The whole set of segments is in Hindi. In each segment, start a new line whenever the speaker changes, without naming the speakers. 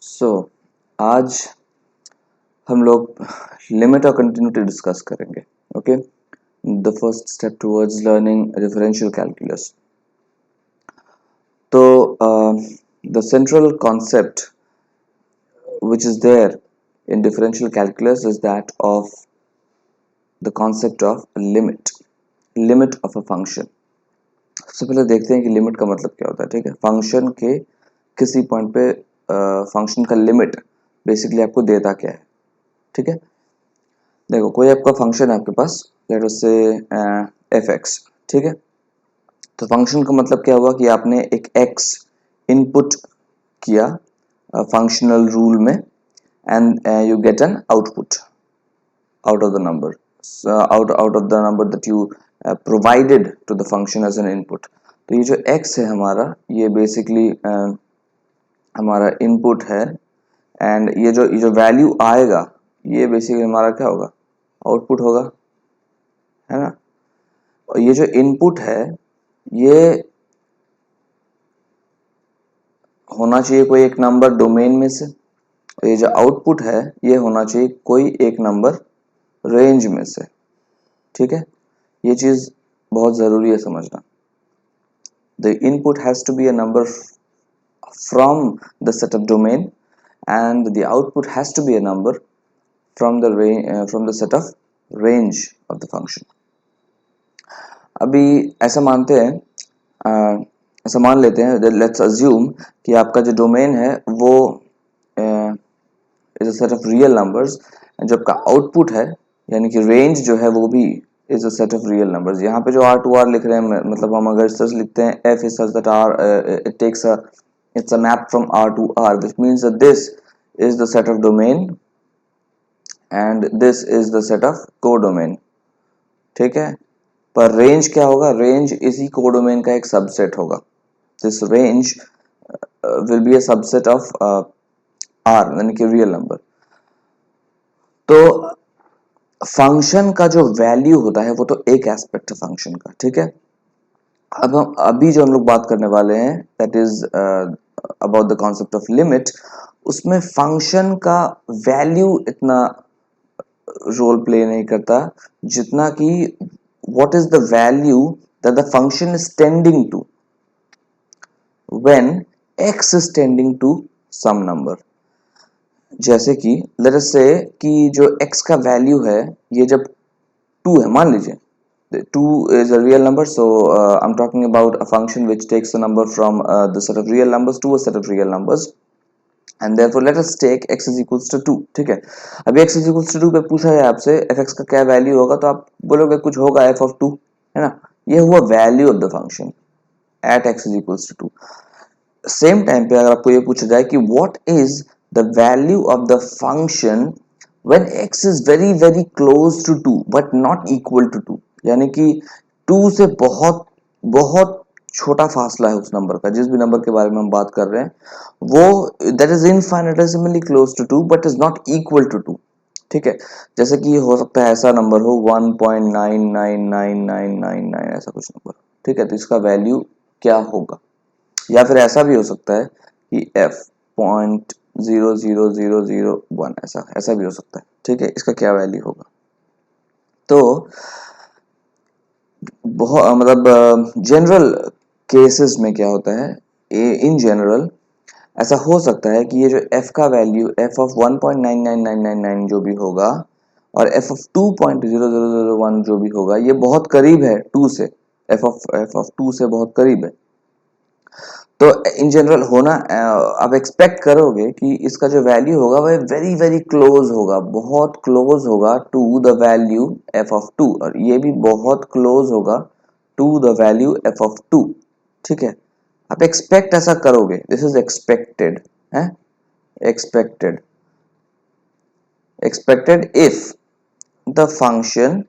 सो आज हम लोग लिमिट और कंटिन्यूटी डिस्कस करेंगे. Okay, the first step towards learning differential calculus. तो the central concept which is there in differential calculus is that of the concept of limit of a function. सबसे पहले देखते हैं कि लिमिट का मतलब क्या होता है. ठीक है, फंक्शन के किसी पॉइंट पे फंक्शन का लिमिट बेसिकली आपको देता क्या है. ठीक है, देखो कोई आपका फंक्शन है आपके पास, लेट अस से एफ एक्स. ठीक है, तो फंक्शन का मतलब क्या हुआ कि आपने एक एक्स इनपुट किया फंक्शनल रूल में and you get an output out of the number, out of the number that you provided to the function as an input. तो ये जो x है हमारा, ये बेसिकली हमारा इनपुट है एंड ये जो वैल्यू आएगा ये बेसिकली हमारा क्या होगा, आउटपुट होगा, है ना. और ये जो इनपुट है ये होना चाहिए कोई एक नंबर डोमेन में से, और ये जो आउटपुट है ये होना चाहिए कोई एक नंबर रेंज में से. ठीक है, ये चीज बहुत जरूरी है समझना. The input has to be a number from the set of domain and the output has to be a number from the set of range of the function. अभी ऐसा मानते हैं, ऐसा मान लेते हैं, let's assume कि आपका जो डोमेन है वो is a set of real numbers and जो आपका आउटपुट है यानी कि रेंज जो है वो भी is a set of real numbers. यहाँ पे जो R2R लिख रहे हैं, मतलब हम अगर इस तरह से लिखते हैं F is such that it's a map from R to R, which means that this is the set of domain and this is the set of codomain. ठीक है, पर रेंज क्या होगा, रेंज इसी कोडोमेन का एक सबसेट होगा. This range will be a subset of R यानी कि रियल नंबर. तो फंक्शन का जो वैल्यू होता है वो तो एक एस्पेक्ट है फंक्शन का. ठीक है, अब हम अभी जो हम लोग बात करने वाले हैं that is about the concept of limit. उसमें फंक्शन का वैल्यू इतना रोल प्ले नहीं करता जितना कि what is the value that the function is tending to when x is tending to some number. जैसे कि लेट अस से कि जो x का वैल्यू है ये जब 2 है, मान लीजिए 2 is a real number, so I'm talking about a function which takes a number from the set of real numbers to a set of real numbers and therefore let us take x is equals to 2. ठीक है, अभी x is equals to 2 पे पूछा है आपसे fx का क्या वैल्यू होगा, तो आप बोलोगे कुछ होगा f of 2, है ना. ये हुआ value of the function at x is equals to 2. Same time पे अगर आपको ये पूछा जाए कि what is the value of the function when x is very very close to 2 but not equal to 2, यानी कि 2 से बहुत बहुत छोटा फासला है उस नंबर का, जिस भी नंबर के बारे में हम बात कर रहे हैं वो that is infinitesimally close to 2 but is not equal to 2. ठीक है, जैसे कि हो सकता है ऐसा नंबर हो 1.999999 ऐसा कुछ नंबर. ठीक है, तो इसका वैल्यू क्या होगा, या फिर ऐसा भी हो सकता है कि f 0.00001 ऐसा भी हो सकता है. ठीक है, इसका क्या वैल्यू होगा. तो बहुत मतलब जनरल केसेस में क्या होता है, इन जनरल ऐसा हो सकता है कि ये जो f का वैल्यू f ऑफ 1.99999 जो भी होगा और f ऑफ 2.0001 जो भी होगा ये बहुत करीब है 2 से, f ऑफ 2 से बहुत करीब है. तो इन जनरल होना आप एक्सपेक्ट करोगे कि इसका जो वैल्यू होगा वह वेरी वेरी क्लोज होगा, बहुत क्लोज होगा to the value f of 2, और ये भी बहुत क्लोज होगा to the value f of 2. ठीक है, आप एक्सपेक्ट ऐसा करोगे, दिस इज एक्सपेक्टेड है, expected expected if the function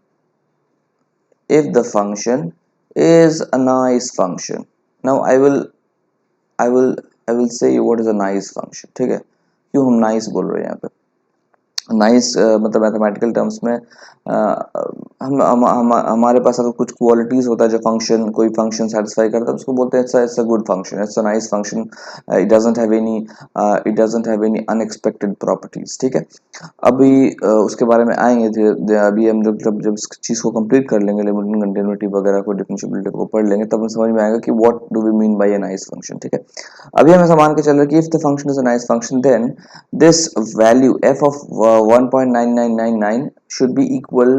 is a nice function. Now I will say you what is a nice function. ठीक है, क्यों हम nice बोल रहे हैं यहाँ पे. नाइस मतलब मैथमेटिकल टर्म्स में हमारे पास अगर कुछ क्वालिटीज होता है जो फंक्शन कोई फंक्शन सेटिस्फाई करता है उसको बोलते हैं it's a good function, it's a nice function, it doesn't have any unexpected properties. ठीक है, अभी उसके बारे में आएंगे अभी हम जब इस चीज को कंप्लीट कर लेंगे, लिमिटिंग कंटिन्यूटी वगैरह को, डिफरेंशिएबिलिटी को पढ़ लेंगे, तब हमें समझ में आएगा कि what do we mean by a nice function. ठीक है, अभी हम ऐसा मान के चल रहे कि if the function is a nice function then this value f of 1.9999 should be equal,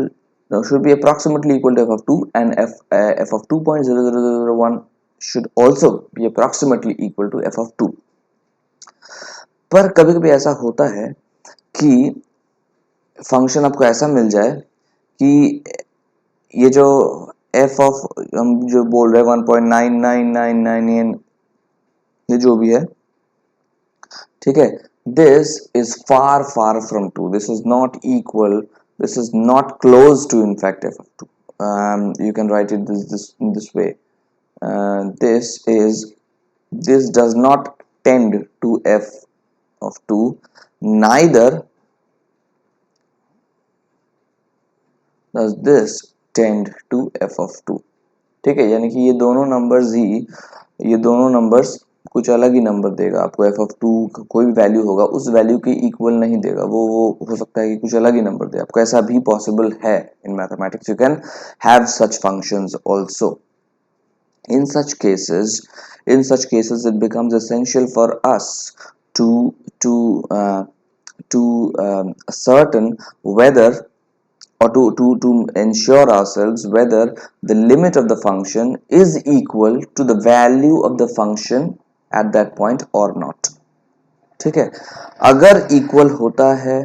no, should be approximately equal to f of 2, and f of 2.00001 should also be approximately equal to f of 2। पर कभी कभी ऐसा होता है कि फंक्शन आपको ऐसा मिल जाए कि ये जो f ऑफ हम जो बोल रहे हैं 1.9999 ये जो भी है, ठीक है, this is far from 2, this is not equal, this is not close to in fact f of 2, you can write it in this way, this does not tend to f of 2, neither does this tend to f of 2। ठीक है, यानी कि ये दोनों नंबर्स कुछ अलग ही नंबर देगा आपको, एफ ऑफ टू कोई भी वैल्यू होगा उस वैल्यू के इक्वल नहीं देगा, वो हो सकता है कि कुछ अलग ही नंबर दे आपको, ऐसा भी पॉसिबल है in mathematics, you can have such functions also. in such cases it becomes essential for us to to uh, to ascertain whether, or to ensure ourselves whether the limit of the function is equal to the value of the function at that point or not। ठीक है, अगर इक्वल होता है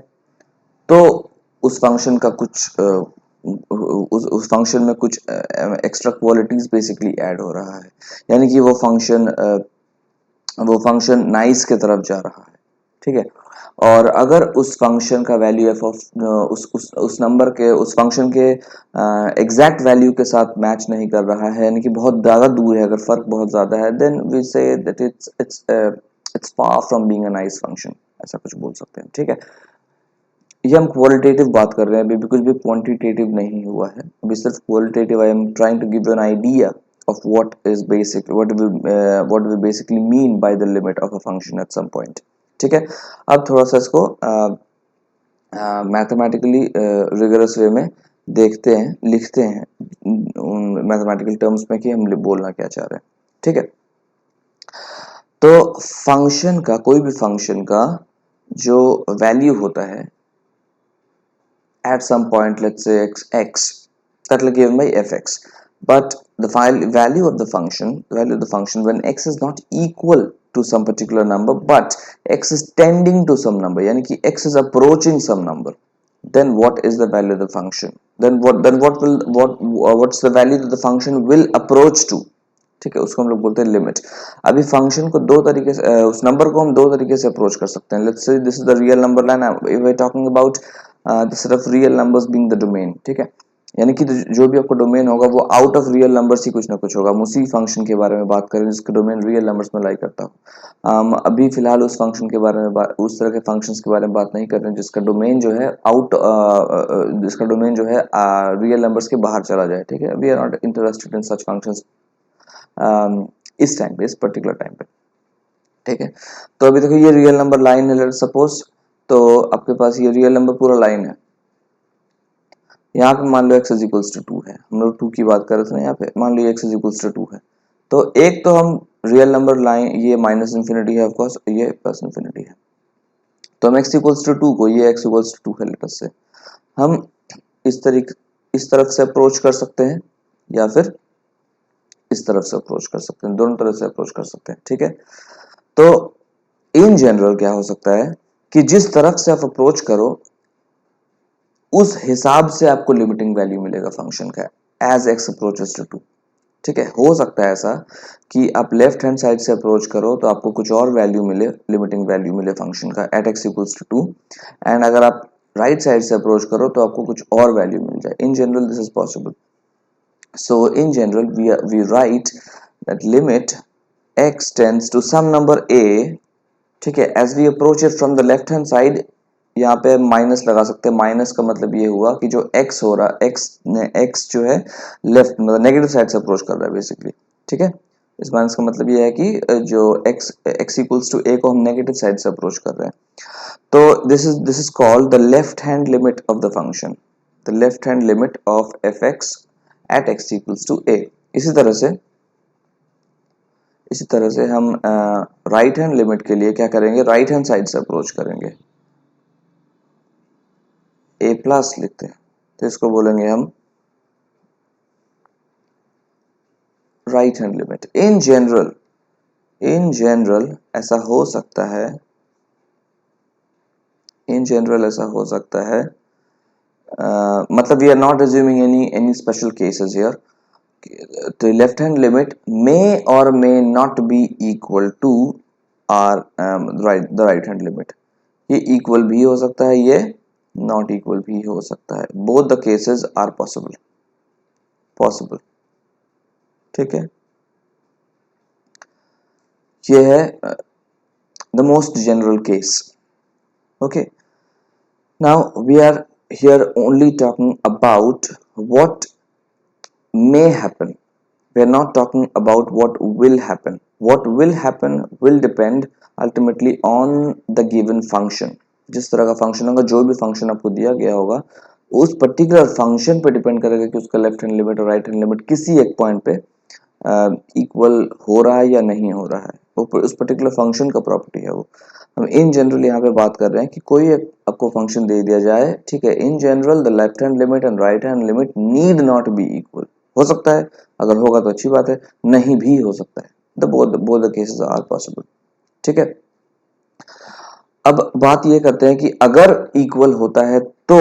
तो उस फंक्शन का कुछ उस फंक्शन में कुछ एक्स्ट्रा क्वालिटीज बेसिकली ऐड हो रहा है, यानी कि वो फंक्शन नाइस की तरफ जा रहा है। ठीक है, और अगर उस फंक्शन का वैल्यू एफ ऑफ उस नंबर के उस फंक्शन के एग्जैक्ट वैल्यू के साथ मैच नहीं कर रहा है, यानी कि बहुत ज़्यादा दूर है, अगर फर्क बहुत ज़्यादा है, then we say that it's far from being a nice function, ऐसा कुछ बोल सकते हैं। ठीक है, ये हम क्वालिटेटिव बात कर रहे हैं, अभी कुछ भी क्वांटिटेटिव नहीं हुआ है, अभी सिर्फ qualitative. I am trying to give you an idea of what we basically mean by the limit of a function at some point। ठीक है, अब थोड़ा सा इसको मैथमेटिकली रिगरस वे में देखते हैं, लिखते हैं मैथमेटिकल टर्म्स में कि हम बोलना क्या चाह रहे हैं। ठीक है, तो फंक्शन का, कोई भी फंक्शन का जो वैल्यू होता है at some point, let's say x that will given by fx, but the value of the function when x is not equal to some particular number but x is tending to some number, yani ki x is approaching some number, then what is the value of the function, what's the value that the function will approach to। ठीक है, उसको हम लोग बोलते हैं लिमिट। अभी फंक्शन को दो तरीके से उस नंबर को हम दो तरीके से अप्रोच कर सकते हैं। Let's say this is the real number line, we are talking about the set of real numbers being the domain. ठीक है, यानी कि जो भी आपका डोमेन होगा वो आउट ऑफ रियल नंबर्स ही कुछ ना कुछ होगा। हम उसी फंक्शन के बारे में बात करें जिसका डोमेन रियल नंबर्स में लाई करता हो। अभी फिलहाल उस फंक्शन के बारे में उस तरह के फंक्शंस के बारे में बात नहीं कर रहे हैं जिसका डोमेन जो है रियल नंबर्स के बाहर चला जाए। ठीक है, we are not interested in such functions इस टाइम पे, इस पर्टिकुलर टाइम पे। ठीक है, तो अभी देखो ये रियल नंबर लाइन है, लेट सपोज, तो आपके पास ये रियल नंबर पूरा लाइन है, यहाँ पे मान लो x इज इक्वल्स टू 2 है, हम लोग 2 की बात कर रहे थे ना, यहाँ पे मान लो x इज इक्वल्स टू 2 है, तो एक तो हम रियल नंबर लाइन ये माइनस इन्फिनिटी है ऑफकोर्स, ये प्लस इन्फिनिटी है, तो हम x इक्वल्स टू 2 को, ये x इक्वल्स टू 2 है लेटर से, हम इस तरफ से अप्रोच कर सकते हैं या फिर इस तरफ से अप्रोच कर सकते हैं, दोनों तरफ से अप्रोच कर सकते हैं। ठीक है, तो इन जनरल क्या हो सकता है कि जिस तरफ से आप अप्रोच करो उस हिसाब से आपको लिमिटिंग वैल्यू मिलेगा फंक्शन का एज एक्स अप्रोचेस टू 2। ठीक है, हो सकता है ऐसा कि आप लेफ्ट हैंड साइड से अप्रोच करो तो आपको कुछ और वैल्यू मिले, लिमिटिंग वैल्यू मिले फंक्शन का at x equals to 2, and अगर आप राइट साइड से अप्रोच करो तो आपको कुछ और वैल्यू मिल जाए। In general this is possible. So in general we write that limit x tends to some number a, ठीक है, as we approach it from the left hand side यहाँ पे माइनस लगा सकते हैं। माइनस का मतलब ये हुआ कि जो x हो रहा है, x जो है लेफ्ट मतलब नेगेटिव साइड से अप्रोच कर रहा है बेसिकली, ठीक है। इस माइनस का मतलब ये है कि जो x इक्वल्स टू a को हम नेगेटिव साइड से अप्रोच कर रहे हैं। तो this is called the left hand limit of the function, the left hand limit of fx at x equals to a। इसी तरह से हम राइट हैंड लिमिट के लिए क्या करेंगे, राइट हैंड साइड से अप्रोच करेंगे, a प्लस लिखते हैं, तो इसको बोलेंगे हम right hand limit. In general ऐसा हो सकता है, इन जनरल ऐसा हो सकता है, मतलब we are not assuming any special cases here. The left hand limit may or may not be equal to our the right hand limit। ये इक्वल भी हो सकता है, ये नॉट इक्वल भी हो सकता है। Both the cases are possible, ठीक है। ये है the most general case. Okay, now we are here only talking about what may happen, we are not talking about what will happen। what will happen will depend ultimately on the given function। जिस तरह का फंक्शन होगा, जो भी फंक्शन आपको दिया गया होगा, उस पर्टिकुलर फंक्शन पे डिपेंड करेगा कि उसका लेफ्ट हैंड लिमिट और राइट हैंड लिमिट किसी एक पॉइंट पे इक्वल हो रहा है या नहीं हो रहा है। वो उस पर्टिकुलर फंक्शन का प्रॉपर्टी है वो। हम इन जनरल यहाँ पे बात कर रहे हैं कि कोई एक आपको फंक्शन दे दिया जाए, ठीक है। In general the left hand limit and right hand limit need not be equal. हो सकता है, अगर होगा तो अच्छी बात है, नहीं भी हो सकता है। The both the cases are possible, ठीक है। अब बात ये करते हैं कि अगर इक्वल होता है तो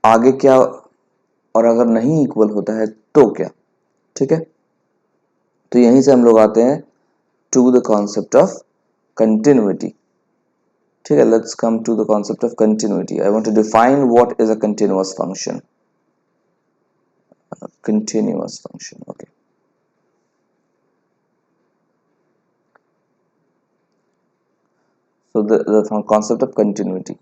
आगे क्या, और अगर नहीं इक्वल होता है तो क्या, ठीक है। तो यहीं से हम लोग आते हैं to the concept of continuity, ठीक है। Let's come to the concept of continuity. I want to define what is a continuous function. continuous function, okay। so the concept of continuity।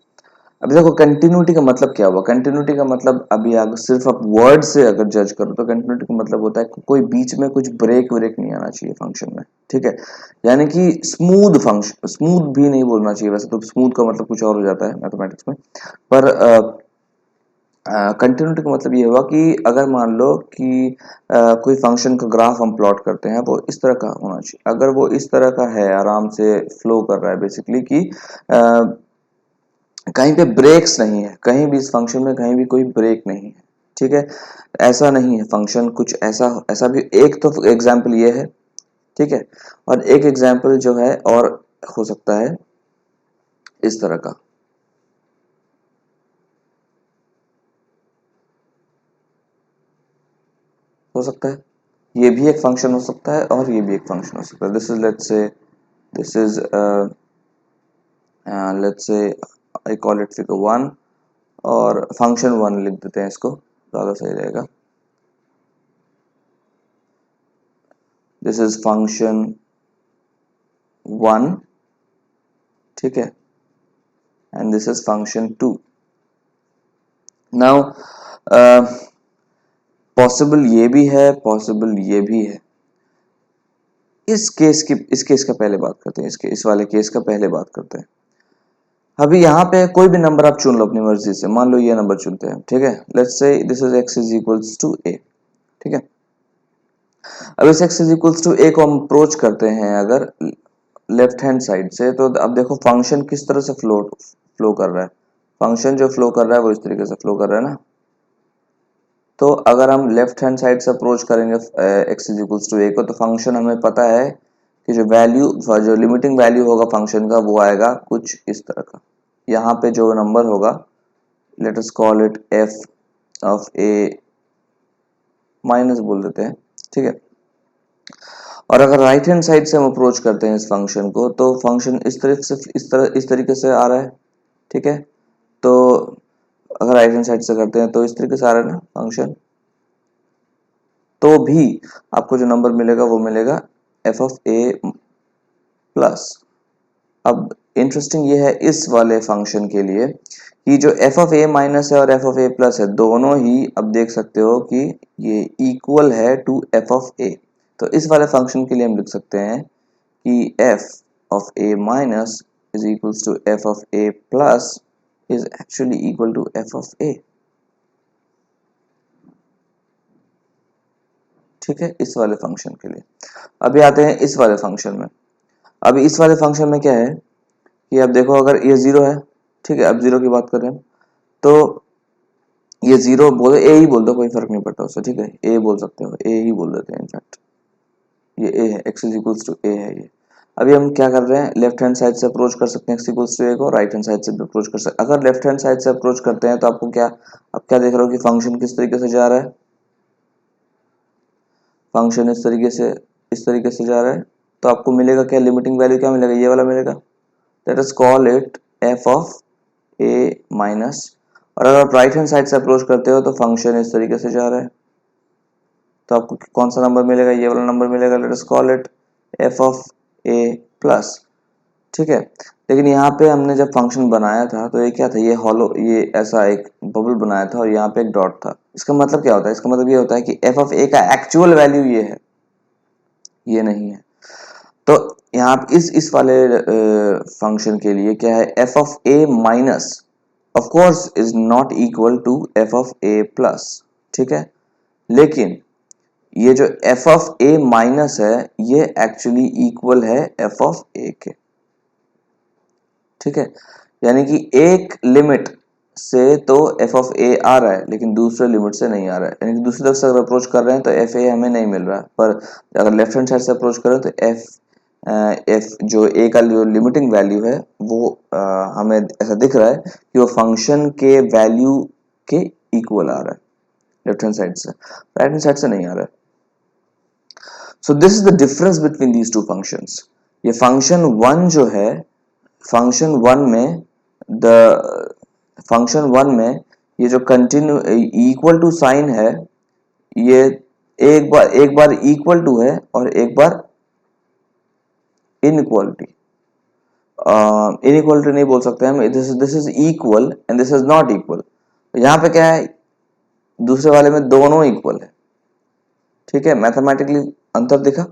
अब देखो कंटिन्यूटी का मतलब क्या हुआ। कंटिन्यूटी का मतलब अभी अगर सिर्फ आप वर्ड से अगर जज करो तो कंटिन्यूटी का मतलब होता है कि कोई बीच में कुछ ब्रेक नहीं आना चाहिए फंक्शन में, ठीक है। यानी कि स्मूथ फंक्शन, स्मूथ भी नहीं बोलना चाहिए, वैसे तो स्मूथ का मतलब कुछ और हो जाता है मैथमेटिक्स में, पर कंटिन्यूटी का मतलब ये हुआ कि अगर मान लो कि कोई फंक्शन का ग्राफ हम प्लॉट करते हैं, वो इस तरह का होना चाहिए। अगर वो इस तरह का है, आराम से फ्लो कर रहा है बेसिकली, कि कहीं पे ब्रेक्स नहीं है, कहीं भी इस फंक्शन में कहीं भी कोई ब्रेक नहीं है, ठीक है। ऐसा नहीं है फंक्शन कुछ ऐसा, ऐसा भी एक तो एग्जाम्पल ये है, ठीक है। और एक एग्जाम्पल जो है और हो सकता है इस तरह का, हो सकता है ये भी एक फंक्शन हो सकता है और ये भी एक फंक्शन हो सकता है। This is let's say, this is let's say I call it figure 1 और फंक्शन 1 लिख देते हैं, इसको ज़्यादा सही रहेगा। दिस इज फंक्शन 1, ठीक है, and this is function 2। Now possible ये भी है, पॉसिबल ये भी है। इस केस का पहले बात करते हैं, इस वाले केस का पहले बात करते हैं। अभी यहाँ पे कोई भी नंबर आप चुन लो अपनी मर्जी से, मान लो ये नंबर चुनते हैं, ठीक है। Let's say this is x is equals to a, ठीक है। अब इस x is equals to a को हम अप्रोच करते हैं अगर लेफ्ट हैंड साइड से, तो अब देखो फंक्शन किस तरह से फ्लो कर रहा है। फंक्शन जो फ्लो कर रहा है वो इस तरीके से फ्लो कर रहा है ना। तो अगर हम लेफ्ट हैंड साइड से अप्रोच करेंगे x is equals to a को, तो फंक्शन हमें पता है कि जो लिमिटिंग वैल्यू होगा फंक्शन का वो आएगा कुछ इस तरह का। यहाँ पे जो नंबर होगा, let us call it f of a minus बोल देते हैं, ठीक है। और अगर राइट हैंड साइड से हम अप्रोच करते हैं इस फंक्शन को, तो फंक्शन इस तरीके से आ रहा है, ठीक है। तो अगर राइट हैंड साइड से करते हैं तो इस तरीके से आ रहा है ना फंक्शन, तो भी आपको जो नंबर मिलेगा वो मिलेगा f ऑफ a प्लस। अब इंटरेस्टिंग ये है इस वाले फंक्शन के लिए कि जो एफ ऑफ ए माइनस है और एफ ऑफ ए प्लस है, दोनों ही अब देख सकते हो कि ये इक्वल है टू एफ ऑफ ए। तो इस वाले फंक्शन के लिए हम लिख सकते हैं कि F of A minus is equals to F of A plus is actually equal to F of A. ठीक है, इस वाले फंक्शन के लिए। अभी आते हैं इस वाले फंक्शन में। अभी इस वाले फंक्शन में क्या है कि अब देखो, अगर ये जीरो है, ठीक है, अब जीरो की बात करें तो ये जीरो बोलो, ए ही बोल दो, कोई फर्क नहीं पड़ता उससे, ठीक है, ए बोल सकते हो, ए ही बोल देते हैं इनफैक्ट। ये ए है, एक्स इज इक्वल्स टू ए है ये। अभी हम क्या कर रहे हैं, लेफ्ट हैंड साइड से अप्रोच कर सकते हैं एक्स इक्वल्स टू ए को, राइट हैंड साइड से भी अप्रोच कर सकते हैं। अगर लेफ्ट हैंड साइड से अप्रोच करते हैं तो आपको क्या, अब क्या देख रहे हो कि फंक्शन किस तरीके से जा रहा है, फंक्शन इस तरीके से जा रहा है। तो आपको मिलेगा क्या, लिमिटिंग वैल्यू क्या मिलेगा, ये वाला मिलेगा। Let us call it F of A minus. और अगर आप राइट हैंड साइड से अप्रोच करते हो तो फंक्शन इस तरीके से जा रहा है, तो आपको कौन सा नंबर मिलेगा, ये वाला नंबर मिलेगा। Let us call it F of A plus. ठीक है, लेकिन यहाँ पे हमने जब फंक्शन बनाया था तो ये क्या था, ये हॉलो, ये ऐसा एक बबल बनाया था और यहाँ पे एक डॉट था। इसका मतलब क्या होता है, इसका मतलब ये होता है कि एफ ऑफ ए का एक्चुअल वैल्यू ये है, ये नहीं है। तो यहाँ इस वाले फंक्शन के लिए क्या है, f of A minus of course is not equal to F of A plus. ठीक है, लेकिन ये जो एफ ऑफ ए माइनस है ये एक्चुअली इक्वल है एफ ऑफ ए के। ठीक है, यानी कि एक लिमिट से तो एफ ऑफ ए आ रहा है लेकिन दूसरे लिमिट से नहीं आ रहा है, यानी कि दूसरी तरफ से अगर अप्रोच कर रहे हैं तो एफ ए हमें नहीं मिल रहा है, पर अगर लेफ्ट हैंड साइड से अप्रोच करें तो एफ जो ए का जो लिमिटिंग वैल्यू है वो हमें ऐसा दिख रहा है कि वो फंक्शन के वैल्यू के इक्वल आ रहा है लेफ्ट हैंड साइड से, राइट हैंड साइड से नहीं आ रहा है। So this is the difference between these two functions. ये फंक्शन वन जो है, फंक्शन वन में फंक्शन वन में ये जो कंटिन्यू इक्वल टू साइन है, ये एक बार इक्वल टू है और एक बार इनइक्वालिटी। इनइक्वालिटी नहीं बोल सकते हम, this is equal and this is not equal. यहाँ पे क्या है, दूसरे वाले में दोनों इक्वल है। ठीक है, मैथमेटिकली अंतर दिखा।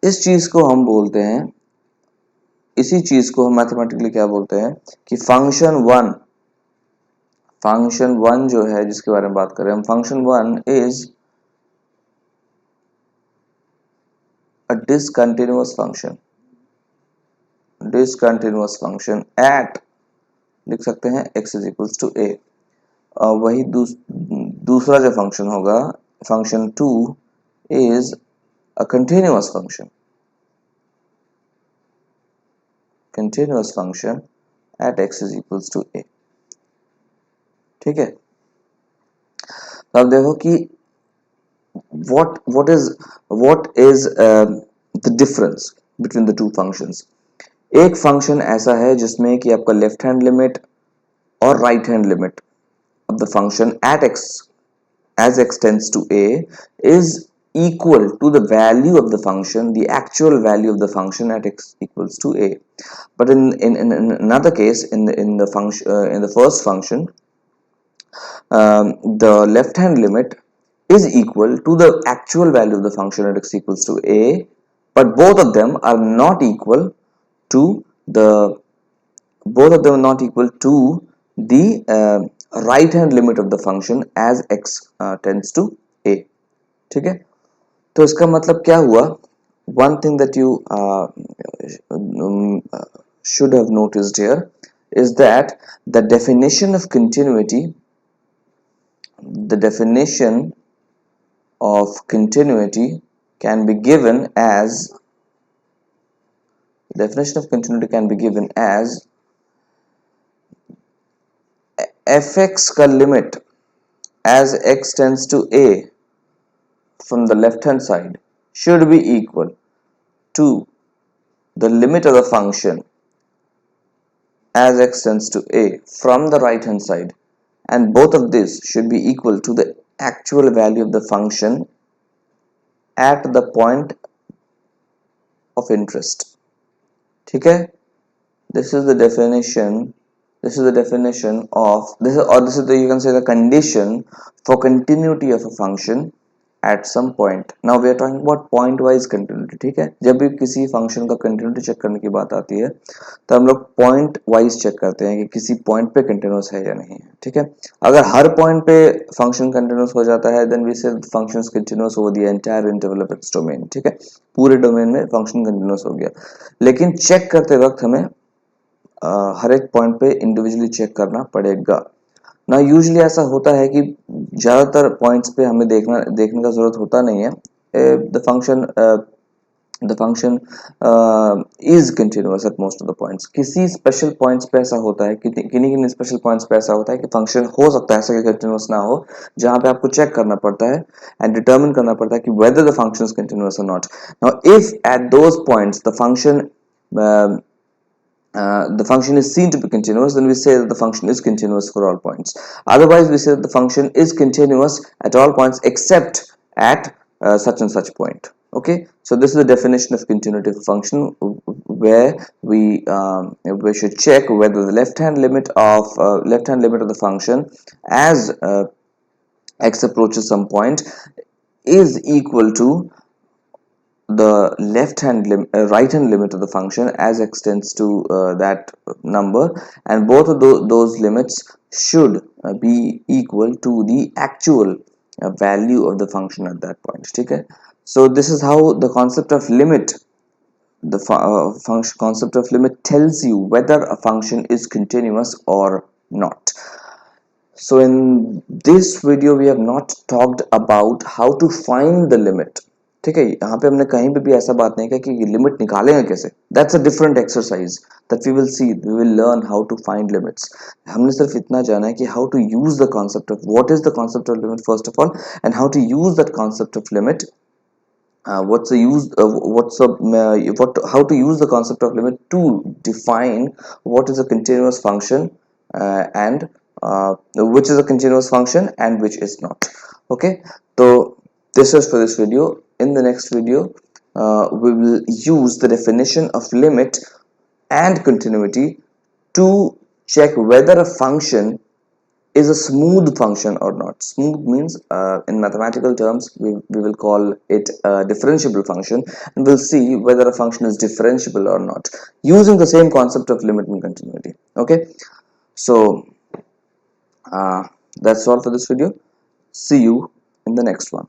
इस चीज को हम बोलते हैं, इसी चीज को हम मैथमेटिकली क्या बोलते हैं कि फंक्शन वन जो है जिसके बारे में बात करें हम, function one is a discontinuous function at, लिख सकते हैं x is equals to A. वही दूसरा जो फंक्शन होगा, function two is a continuous function at x is equals to A. ठीक है, तो अब देखो कि what is the difference between the two functions। एक फंक्शन ऐसा है जिसमें कि आपका लेफ्ट हैंड लिमिट और right hand limit of the function at x as x tends to a is equal to the value of the function, the actual value of the function at x equals to a. But in another case, in the function in the first function, the left hand limit is equal to the actual value of the function at x equals to a, but both of them are not equal to the right hand limit of the function as x tends to a। ठीक है, तो इसका मतलब क्या हुआ, one thing that you should have noticed here is that the definition of continuity can be given as fx का limit as x tends to a from the left hand side should be equal to the limit of the function as x tends to a from the right hand side, and both of these should be equal to the actual value of the function at the point of interest। ठीक है. This is the definition. This is the definition of this is, or this is the, you can say, the condition for continuity of a function at some point. Now we are talking about point wise continuity. ठीक है, जब भी किसी फंक्शन का कंटिन्यूटी चेक करने की बात आती है तो हम लोग पॉइंट वाइज चेक करते हैं कि किसी पॉइंट पे कंटिन्यूस है या नहीं है. ठीक है, अगर हर पॉइंट पे फंक्शन कंटिन्यूस हो जाता है देन वी से function is continuous over the entire interval of its domain. ठीक है, पूरे डोमेन में फंक्शन कंटिन्यूस हो गया. लेकिन चेक करते वक्त हमें हर एक पॉइंट पे इंडिविजुअली चेक करना पड़ेगा ना. यूजुअली ऐसा होता है कि ज़्यादातर पॉइंट्स पे हमें देखने का ज़रूरत होता नहीं है. The function is continuous at most of the points. किसी स्पेशल पॉइंट्स पे ऐसा होता है, किन्हीं स्पेशल पॉइंट्स पे ऐसा होता है कि फंक्शन हो सकता है ऐसा कि कंटिन्यूअस ना हो, जहाँ पे आपको चेक करना पड़ता है एंड डिटरमिन करना पड़ता है कि whether the function is continuous और not. Now if at those points the function the function is seen to be continuous, then we say that the function is continuous for all points. Otherwise, we say that the function is continuous at all points except at such and such point. Okay, so this is the definition of continuity of a function, where we should check whether the left hand limit of the function as x approaches some point is equal to the right hand limit of the function as extends to that number, and both of those limits should be equal to the actual value of the function at that point. Okay, so this is how the concept of limit, the function concept of limit tells you whether a function is continuous or not. So in this video we have not talked about how to find the limit. ठीक है, यहाँ पे हमने कहीं पे भी ऐसा बात नहीं किया कि लिमिट निकालेंगे कैसे. That's a different exercise that we will learn how to find limits. हमने सिर्फ इतना जाना है कि how to use the concept of what is the concept of limit first of all, and how to use that concept of limit. How to use the concept of limit to define what is a continuous function, and which is a continuous function and which is not. Okay, so this is for this video. In the next video we will use the definition of limit and continuity to check whether a function is a smooth function or not. Smooth means in mathematical terms we will call it a differentiable function, and we'll see whether a function is differentiable or not using the same concept of limit and continuity. Okay, so that's all for this video. See you in the next one.